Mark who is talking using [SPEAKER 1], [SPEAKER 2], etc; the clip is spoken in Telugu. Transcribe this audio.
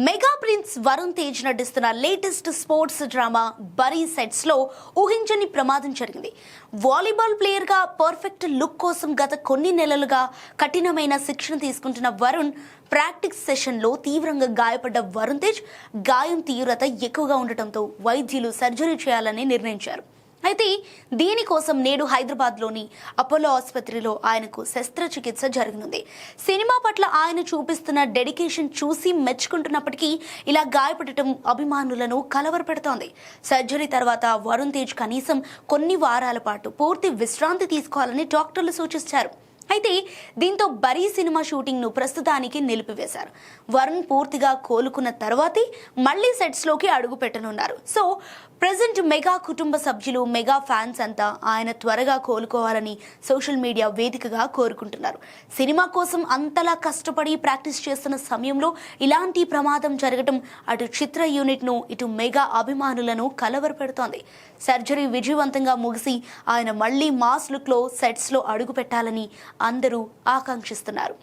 [SPEAKER 1] మెగా ప్రిన్స్ వరుణ్ తేజ్ నటిస్తున్న లేటెస్ట్ స్పోర్ట్స్ డ్రామా బరీ సెట్స్ లో ఊహించని ప్రమాదం జరిగింది. వాలీబాల్ ప్లేయర్ గా పర్ఫెక్ట్ లుక్ కోసం గత కొన్ని నెలలుగా కఠినమైన శిక్షణ తీసుకుంటున్న వరుణ్ ప్రాక్టీస్ సెషన్ లో తీవ్రంగా గాయపడ్డ వరుణ్ తేజ్ గాయం తీవ్రత ఎక్కువగా ఉండటంతో వైద్యులు సర్జరీ చేయాలని నిర్ణయించారు. అయితే దీనికోసం నేడు హైదరాబాద్లోని అపోలో ఆసుపత్రిలో ఆయనకు శస్త్రచికిత్స జరగనుంది. సినిమా పట్ల ఆయన చూపిస్తున్న డెడికేషన్ చూసి మెచ్చుకుంటున్నప్పటికీ ఇలా గాయపడటం అభిమానులను కలవరపెడుతోంది. సర్జరీ తర్వాత వరుణ్ తేజ్ కనీసం కొన్ని వారాల పాటు పూర్తి విశ్రాంతి తీసుకోవాలని డాక్టర్లు సూచించారు. అయితే దీంతో బరీ సినిమా షూటింగ్ ను ప్రస్తుతానికి నిలిపివేశారు. వరుణ్ పూర్తిగా కోలుకున్న తర్వాతే మళ్లీ సెట్స్ లోకి అడుగు పెట్టనున్నారు. సో ప్రెజెంట్ మెగా కుటుంబ సభ్యులు, మెగా ఫ్యాన్స్ అంతా ఆయన త్వరగా కోలుకోవాలని సోషల్ మీడియా వేదికగా కోరుకుంటున్నారు. సినిమా కోసం అంతలా కష్టపడి ప్రాక్టీస్ చేస్తున్న సమయంలో ఇలాంటి ప్రమాదం జరగడం అటు చిత్ర యూనిట్ ను, ఇటు మెగా అభిమానులను కలవరపెడుతోంది. సర్జరీ విజయవంతంగా ముగిసి ఆయన మళ్లీ మాస్ లుక్ లో సెట్స్ లో అడుగు పెట్టాలని అందరూ ఆకాంక్షిస్తున్నారు.